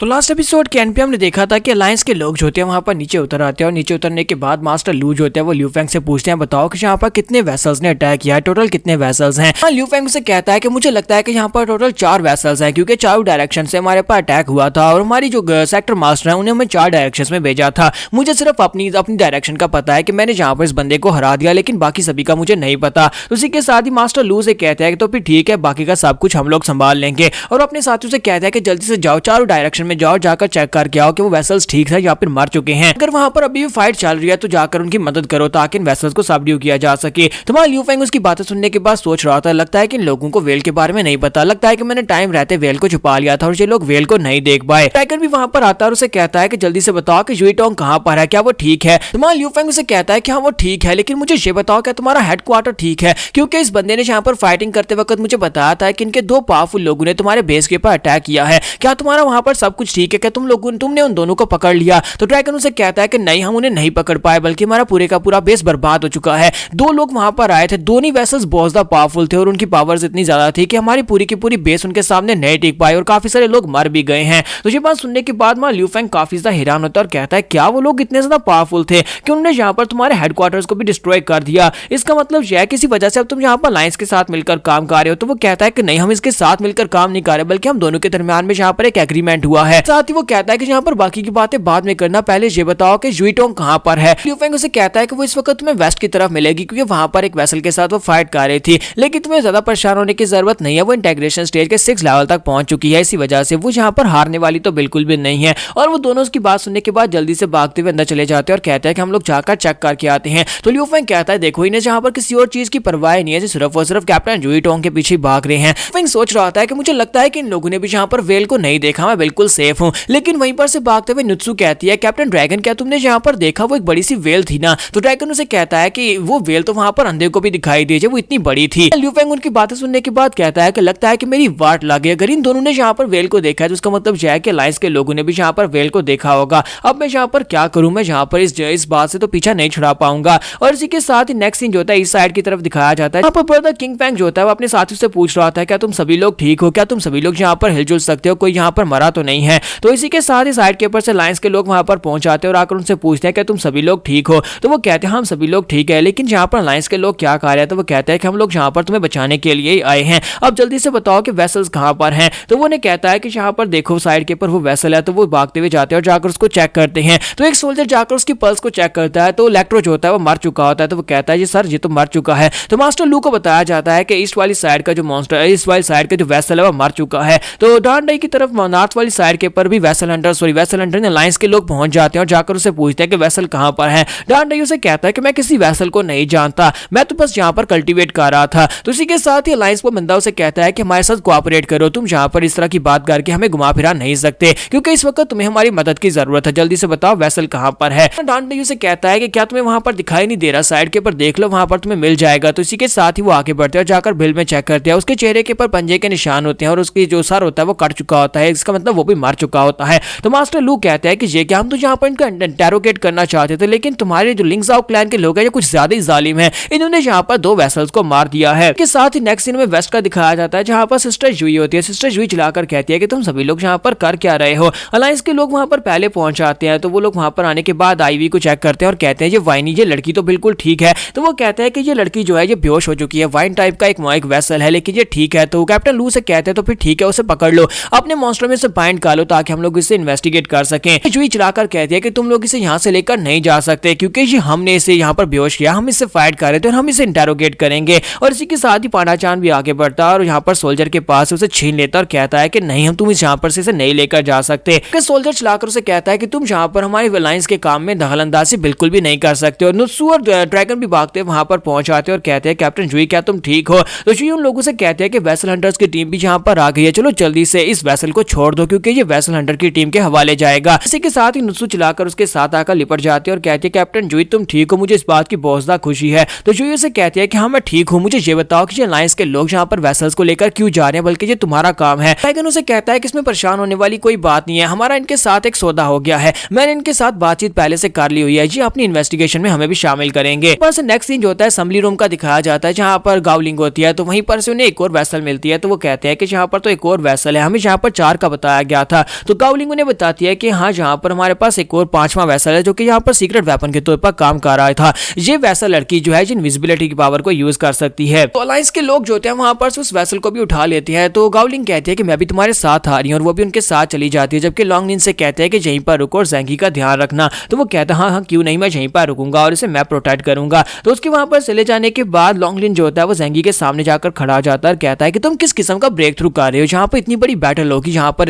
तो last episode के and पे हमने देखा था कि अलायंस के लोग जो होते हैं वहां पर नीचे उतर आते हैं और नीचे उतरने के बाद मास्टर लू जो होते हैं वो ल्यू फेंग से पूछते हैं बताओ कि यहाँ पर कितने वेसल्स ने अटैक किया है, टोटल कितने वेसल्स हैं। ल्यू फेंग से कहता है कि मुझे लगता है कि यहाँ पर टोटल 4 वेसल्स हैं क्योंकि चारों डायरेक्शन से हमारे पास अटैक हुआ था और हमारी जो सेक्टर मास्टर है उन्हें हमें 4 डायरेक्शन में भेजा था। मुझे सिर्फ अपनी डायरेक्शन का पता है कि मैंने जहाँ पर इस बंदे को हरा दिया, लेकिन बाकी सभी का मुझे नहीं पता। उसी के साथ ही मास्टर लू से कहता है कि तो फिर ठीक है, बाकी का सब कुछ हम लोग संभाल लेंगे और अपने साथियों से कहता है कि जल्दी से जाओ, चारों डायरेक्शन में जाओ, जाकर चेक करके आओ कि वो वेसल्स ठीक है या फिर मर चुके हैं। अगर वहां पर अभी भी फाइट चल रही है तो जाकर उनकी मदद करो ताकि इन वेसल्स को सबड्यू किया जा सके। तुम्हारा ल्यू फेंग उसकी बातें सुनने के बाद सोच रहा था, लगता है कि इन लोगों को वेल के बारे में नहीं पता, लगता है कि मैंने टाइम रहते वेल को छुपा लिया था और ये लोग वेल को नहीं देख पाए। टाइगर भी वहां पर आता है और उसे कहता है कि जल्दी से बताओ कि यूईटोंग कहां पर है, क्या वो ठीक है। तुम्हारा ल्यू फेंग उसे कहता है कि हाँ वो ठीक है, लेकिन मुझे ये बताओ क्या तुम्हारा हेडक्वार्टर ठीक है, क्योंकि इस बंदे ने यहाँ पर फाइटिंग करते वक्त मुझे बताया था कि इनके 2 पावरफुल लोगों ने तुम्हारे बेस के ऊपर अटैक किया है। क्या तुम्हारा वहां पर सब कुछ ठीक है, क्या तुमने उन दोनों को पकड़ लिया। तो ड्रैगन उसे कहता है कि नहीं, हम उन्हें नहीं पकड़ पाए, बल्कि हमारा पूरे का पूरा बेस बर्बाद हो चुका है। 2 लोग वहां पर आए थे, दोनों वेसल्स बहुत ज्यादा पावरफुल थे और उनकी पावर्स इतनी ज्यादा थी कि हमारी पूरी की पूरी बेस उनके सामने नहीं टिक पाई और काफी सारे लोग मर भी गए हैं। तो ये बात सुनने के बाद ल्यू फेंग काफी ज्यादा हैरान होता है और कहता है क्या वो लोग इतने ज्यादा पावरफुल थे कि उन्होंने यहाँ पर तुम्हारे हेडक्वार्टर्स को भी डिस्ट्रॉय कर दिया। इसका मतलब यह है किसी वजह से अब तुम यहाँ पर अलायंस के साथ मिलकर काम कर रहे हो। तो वो कहता है कि नहीं, हम इसके साथ मिलकर काम नहीं कर रहे, बल्कि हम दोनों के दरमियान में यहाँ पर एक एग्रीमेंट हुआ है। साथ ही वो कहता है कि यहाँ पर बाकी की बातें बाद में करना, पहले ये बताओ कि यूईटोंग कहां पर है। ल्यू फेंग उसे कहता है कि वो इस वक्त तुम्हें वेस्ट की तरफ मिलेगी क्योंकि वहां पर एक वेसल के साथ वो फाइट कर रही थी, लेकिन तुम्हें ज्यादा परेशान होने की जरूरत नहीं है, वो इंटीग्रेशन स्टेज के 6 लेवल तक पहुंच चुकी है। इसी वजह से वो यहाँ पर हारने वाली तो बिल्कुल भी नहीं है। और वो दोनों उसकी बात सुनने के बाद जल्दी से भागते हुए अंदर चले जाते हैं और कहते हैं कि हम लोग जाकर चेक करके आते हैं। तो ल्यू फेंग कहता है देखो, इन्हें जहां पर किसी और चीज की परवाह नहीं है, सिर्फ और सिर्फ कैप्टन यूईटोंग के पीछे भाग रहे हैं। फेंग सोच रहा था कि मुझे लगता है कि इन लोगों ने भी यहाँ पर वेल को नहीं देखा, मैं बिल्कुल सेफ हूँ। लेकिन वहीं पर से भागते हुए नुत्सु कहती है कैप्टन ड्रैगन, क्या तुमने यहाँ पर देखा वो एक बड़ी सी वेल थी ना। तो ड्रैगन उसे कहता है कि वो वेल तो वहां पर अंधे को भी दिखाई दी, वो इतनी बड़ी थी। ल्यू फेंग उनकी बातें सुनने के बाद कहता है कि लगता है कि मेरी वाट लगी, अगर इन दोनों ने यहाँ पर वेल को देखा है तो उसका मतलब यह है कि अलायंस के लोगों ने भी यहाँ पर वेल को देखा होगा। अब मैं यहाँ पर क्या करूं, मैं यहाँ पर इस बात से तो पीछा नहीं छुड़ा पाऊंगा। और इसी के साथ ही नेक्स्ट सीन जो होता है इस साइड की तरफ दिखाया जाता है। यहाँ पर ब्रदर किंग फेंग जो होता है वो अपने साथियों से पूछ रहा था क्या तुम सभी लोग ठीक हो, क्या तुम सभी लोग यहाँ पर हिलजुल सकते हो, कोई यहाँ पर मरा तो नहीं है। तो इसी के साथ ही साइड के ऊपर से अलायंस के लोग वहां पर पहुंच जाते हैं और आकर उनसे पूछते हैं कि तुम सभी लोग ठीक हो। तो वो कहते हैं हम सभी लोग ठीक है, लेकिन यहाँ पर अलायंस के लोग क्या कर रहे हैं। तो वो कहते हैं कि हम लोग यहाँ पर तुम्हें बचाने के लिए आए हैं, अब जल्दी से बताओ कि वेसल्स कहाँ पर हैं। तो वो उन्हें कहता है कि यहाँ पर देखो साइड के ऊपर वो वेसल है। तो वो भागते हुए जाते हैं और जाकर उसको चेक करते हैं। तो एक सोल्जर जाकर उसकी पल्स को चेक करता है तो इलेक्ट्रो जो होता है वो मर चुका होता है। तो वो कहता है जी सर, ये तो मर चुका है। तो मास्टर लू को बताया जाता है कि ईस्ट वाली साइड का जो मॉन्स्टर है, ईस्ट वाली साइड का जो वेसल है वो मर चुका है। तो डांडाई की तरफ नॉर्थ वाली साइड के ऊपर भी वेसल हंटर अलायंस के लोग पहुंच जाते हैं और जाकर उसे पूछते हैं कि वेसल कहां पर है। डांडाई उसे कहता है कि मैं किसी वेसल को नहीं जानता, मैं तो बस यहाँ पर कल्टीवेट कर रहा था। तो इसी के साथ ही अलायंस वो बंदा उसे कहता है कि हमारे साथ कोऑपरेट करो, तुम यहाँ पर इस तरह की बात करके हमें घुमा फिरा नहीं सकते क्योंकि इस वक्त तुम्हें हमारी मदद की जरूरत है, जल्दी से बताओ वेसल कहां पर है। डांडाई उसे कहता है कि क्या तुम्हें वहां पर दिखाई नहीं दे रहा, साइड के ऊपर देख लो, वहां पर तुम्हें मिल जाएगा। तो इसी के साथ ही वो आगे बढ़ते हैं और जाकर बिल में चेक करते हैं। उसके चेहरे के ऊपर पंजे के निशान होते हैं और उसकी जो सर होता है वो कट चुका होता है, इसका मतलब वो भी मर चुका होता है। तो मास्टर लू कहते हैं कि ये क्या, हम तो यहाँ पर इनका इंटेरोगेट करना चाहते थे, लेकिन तुम्हारे जो लिंग्जाओ क्लैन के लोग हैं ये कुछ ज्यादा ही जालिम है, इन्होंने यहाँ पर 2 वेसल्स को मार दिया है। इसके साथ ही नेक्स्ट सीन में वेस्ट का दिखाया जाता है जहाँ पर सिस्टर जुई होती है। सिस्टर जुई चिल्लाकर कहती है कि तुम सभी लोग यहाँ पर कर क्या रहे हो। अलायंस के लोग वहां पर पहले पहुंच जाते हैं। तो वो लोग वहां पर आने के बाद आईवी को चेक करते हैं और कहते हैं ये वाइनी, ये लड़की तो बिल्कुल ठीक है। तो वो कहते हैं कि ये लड़की जो है ये बेहोश हो चुकी है, वाइन टाइप का एक वेसल है, लेकिन ये ठीक है। तो कैप्टन लू से कहते हैं तो फिर ठीक है, उसे पकड़ लो, अपने मॉन्स्टर में से बाइंड कर लो ताकि हम लोग इसे इन्वेस्टिगेट कर सकें। जुई चिल्लाकर कहती है कि तुम लोग इसे यहाँ से लेकर नहीं जा सकते क्योंकि ये हमने इसे यहाँ पर बेहोश किया, हम इससे फाइट कर रहे थे और हम इसे इंटेरोगेट करेंगे। और इसी के साथ ही पांडाचान भी आगे बढ़ता है और यहाँ पर सोल्जर के पास उसे छीन लेता और कहता है कि नहीं, हम तुम इस यहाँ पर से इसे नहीं लेकर जा सकते। सोल्जर चलाकर उसे कहता है कि तुम यहाँ पर हमारे अलायंस के काम में दखलंदाजी बिल्कुल भी नहीं कर सकते। और नुत्सु और ड्रैगन भी भागते वहां पर पहुंच आते हैं और कहते हैं कैप्टन जुई क्या तुम ठीक हो। तो जुई उन लोगों से कहते हैं कि वेसल हंटर्स की टीम भी यहाँ पर आ गई है, चलो जल्दी से इस वेसल को छोड़ दो क्योंकि ये वेसल हंटर की टीम के हवाले जाएगा। इसी के साथ ही नुत्सु चलाकर उसके साथ आकर लिपट जाते हैं और कहते हैं कैप्टन जुई तुम ठीक हो, मुझे इस बात की बहुत ज्यादा खुशी है। तो जुई उसे कहते हैं कि हाँ मैं ठीक हूँ, मुझे ये बताओ कि अलायंस के लोग यहाँ पर वेसल्स को लेकर क्यों जा रहे हैं, बल्कि ये तुम्हारा काम है। ड्रैगन उसे कहता है कि इसमें परेशान होने वाली कोई बात नहीं है, हमारा इनके साथ एक सौदा हो गया है, मैंने इनके साथ बातचीत पहले से कर ली हुई है, जी अपनी इन्वेस्टिगेशन में हमें भी शामिल करेंगे। पर से नेक्स्ट सीन जो होता है असेंबली रूम का दिखाया जाता है जहाँ पर गावलिंग होती है। तो वहीं पर से उन्हें एक और वेसल मिलती है। तो वो कहते हैं कि यहाँ पर तो एक और वेसल है, हमें यहाँ पर 4 का बताया गया था। तो गावलिंग उन्हें बताती है कि हाँ, जहाँ पर हमारे पास एक और 5वां वेसल है जो कि यहाँ पर सीक्रेट वेपन के तौर पर काम कर रहा था। ये वेसल लड़की जो है इनविजिबिलिटी की पावर को यूज कर सकती है। तो अलायंस के लोग जो होते हैं वहां पर उस वेसल को भी उठा लेते हैं। तो गावलिंग कहती है कि मैं भी तुम्हारे साथ आ रही हूँ और वो भी उनके साथ चली जाती है, जबकि लॉन्गलिन से कहते हैं कि यहीं पर रुको और ज़ेंगी का ध्यान रखना। तो वो कहता है हाँ हाँ क्यों नहीं, मैं यहीं पर रुकूंगा और इसे मैं प्रोटेक्ट करूंगा। तो उसके वहां पर चले जाने के बाद लॉन्गलिन जो होता है वो ज़ेंगी के सामने जाकर खड़ा हो जाता है और कहता है कि तुम किस किस्म का ब्रेक थ्रू कर रहे हो, जहाँ पर इतनी बड़ी बैटल होगी, जहाँ पर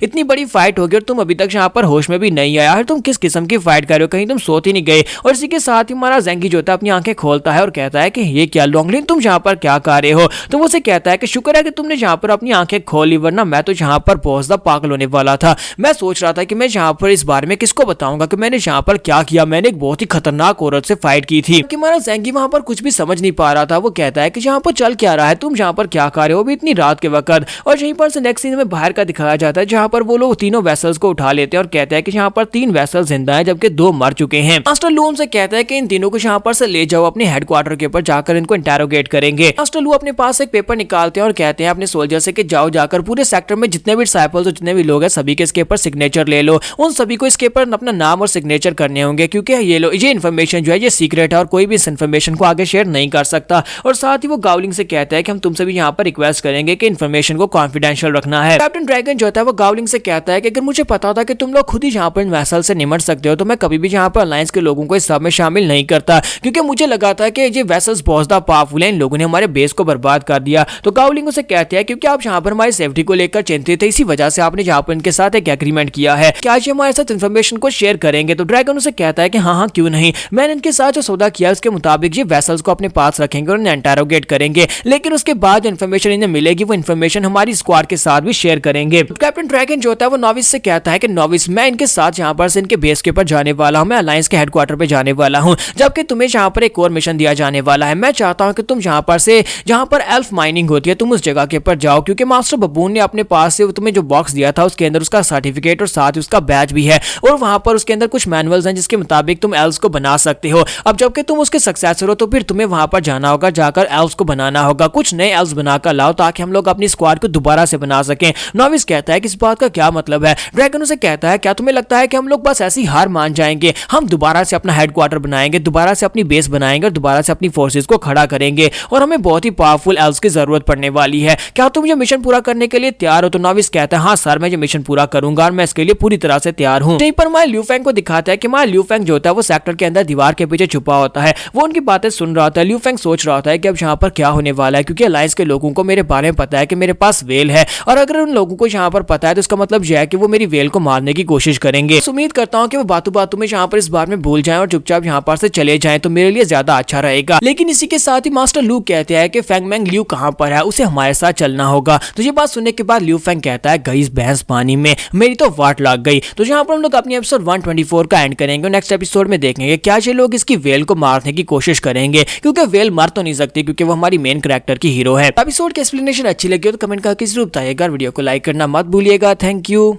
इतनी बड़ी फाइट होगी और तुम अभी तक यहाँ पर होश में भी नहीं आया है। तुम किस किस्म की फाइट कर रहे हो, कहीं तुम सोते नहीं गए। और इसी के साथ ही हमारा ज़ेंगी जो होता है अपनी आंखें खोलता है और कहता है कि ये क्या लॉन्गलिन, तुम यहाँ पर क्या कर रहे हो। तो वो उसे कहता है कि शुक्र है कि तुमने यहाँ पर अपनी आंखें खोली, वरना मैं तो यहाँ पर बहुत ज्यादा पागल होने वाला था। मैं सोच रहा था कि मैं यहाँ पर इस बारे में किसको बताऊंगा कि मैंने यहाँ पर क्या किया। मैंने एक बहुत ही खतरनाक औरत से फाइट की थी। कि हमारा ज़ेंगी वहां पर कुछ भी समझ नहीं पा रहा था। वो कहता है कि यहाँ पर चल क्या रहा है, तुम यहाँ पर क्या कर रहे हो भी इतनी रात के वक्त। और यहीं पर से नेक्स्ट सीन में बाहर का दिखाया जाता है, जहाँ पर वो लोग तीनों वेसल्स को उठा लेते हैं और कहते हैं कि यहाँ पर 3 वेसल्स जिंदा हैं जबकि 2 मर चुके हैं। मास्टर लू उनसे कहता है कि इन तीनों को यहाँ पर से ले जाओ अपने हेडक्वार्टर के ऊपर, जाकर इनको इंटेरोगेट करेंगे। मास्टर लू अपने पास एक पेपर निकालते हैं और कहते हैं अपने सोल्जर से कि जाओ जाकर पूरे सेक्टर में जितने भी डिसाइपल्स और जितने भी लोग हैं सभी के इसके ऊपर सिग्नेचर ले लो। उन सभी को इसके ऊपर अपना नाम और सिग्नेचर करने होंगे, क्योंकि ये इन्फॉर्मेशन जो है ये सीक्रेट है और कोई भी इस इन्फॉर्मेशन को आगे शेयर नहीं कर सकता। और साथ ही वो गावलिंग से कहता है कि हम तुमसे भी यहाँ पर रिक्वेस्ट करेंगे कि इन्फॉर्मेशन को कॉन्फिडेंशियल रखना है। कैप्टन ड्रैगन जो होता है वो गावलिंग से कहता है कि अगर मुझे पता होता कि तुम लोग खुद ही यहाँ पर वेसल से निमट सकते हो तो मैं कभी भी यहाँ पर अलायंस के लोगों को इस सब में शामिल नहीं करता, क्योंकि मुझे लगा था कि ये वेसल्स बहुत ज्यादा पावरफुल है, इन लोगों ने हमारे बेस को बर्बाद कर दिया। तो गावलिंग उसे कहते हैं क्योंकि आप यहाँ पर हमारी सेफ्टी को लेकर चिंतित थे, इसी वजह से आपने यहाँ पर इनके साथ एक एग्रीमेंट किया है कि आज ये हमारे साथ इन्फॉर्मेशन को शेयर करेंगे। तो ड्रैगन उसे कहता है कि हाँ हाँ क्यों नहीं, मैंने इनके साथ जो सौदा किया उसके मुताबिक ये वेसल्स को अपने पास रखेंगे और इन्हें इंटेरोगेट करेंगे, लेकिन उसके बाद जो इन्फॉर्मेशन इन्हें मिलेगी वो इन्फॉर्मेशन हमारी स्क्वाड के साथ भी शेयर करेंगे। कैप्टन ड्रैगन जो होता है वो नॉविस से कहता है कि नॉविस मैं इनके साथ यहाँ पर से इनके बेस के ऊपर जाने वाला हूँ, मैं अलायंस के हेडक्वार्टर पे जाने वाला हूँ, जबकि तुम्हें यहाँ पर एक और मिशन दिया जाने वाला है। मैं चाहता हूँ कि तुम यहाँ पर से जहाँ पर एल्फ माइनिंग होती है तुम उस जगह के ऊपर जाओ, क्योंकि मास्टर बबून ने अपने पास से तुम्हें जो बॉक्स दिया था उसके अंदर उसका सर्टिफिकेट और साथ ही उसका बैज भी है और वहां पर उसके अंदर कुछ मैनुअल्स हैं जिसके मुताबिक तुम एल्व्स को बना सकते हो। अब जबकि तुम उसके सक्सेसर हो तो फिर तुम्हें वहां पर जाना होगा, जाकर एल्व्स को बनाना होगा, कुछ नए एल्व्स बनाकर लाओ ताकि हम लोग अपनी स्क्वाड को दोबारा से बना सकें। नॉविस कहता है कि इस बात का क्या मतलब है। ड्रैगन उसे कहता है क्या तुम्हें लगता है कि हम लोग बस ऐसी हार मान जाएंगे, हम दोबारा से अपना हेडक्वार्टर बनाएंगे, दोबारा से अपनी बेस बनाएंगे और दोबारा से अपनी फोर्सेस को खड़ा करेंगे और हमें बहुत ही पावरफुल एल्व्स की जरूरत पड़ने वाली है, क्या तुम ये मिशन पूरा करने के लिए तैयार हो। तो नॉविस कहता है हाँ सर मैं ये मिशन पूरा करूंगा और मैं इसके लिए पूरी तरह से तैयार हूं। यहीं पर माय ल्यूफेंग को दिखाता है कि माय ल्यूफेंग जो होता है वो सेक्टर के अंदर दीवार के पीछे छुपा होता है, वो उनकी बातें सुन रहा था। ल्यूफेंग सोच रहा था कि अब यहाँ पर क्या होने वाला है, क्योंकि अलायंस के लोगों को मेरे बारे में पता है कि मेरे पास वेल है और अगर उन लोगों को यहाँ पर पता है तो इसका मतलब यह है कि वो मेरी वेल को मारने की कोशिश करेंगे। उम्मीद करता हूँ कि वो बातों बातों में यहाँ पर इस बार में भूल जाएं और चुपचाप यहाँ पर से चले जाएं तो मेरे लिए ज्यादा अच्छा रहेगा। लेकिन इसी के साथ ही मास्टर लू कहते हैं कि फेंगमेंग ल्यू कहाँ पर है, उसे हमारे साथ चलना होगा। तो ये बात सुनने के बाद ल्यू फेंग कहता है गई भैंस पानी में, मेरी तो वाट लग गई। तो यहाँ पर हम लोग अपनी एपिसोड 124 का एंड करेंगे। नेक्स्ट एपिसोड में देखेंगे क्या ये लोग इसकी वेल को मारने की कोशिश करेंगे, क्योंकि वेल मर तो नहीं सकती क्योंकि वो हमारी मेन कैरेक्टर की हीरो है। एपिसोड की एक्सप्लेनेशन अच्छी लगी हो तो कमेंट करके जरूर बताइएगा। वीडियो को लाइक करना मत भूलिएगा। Thank you.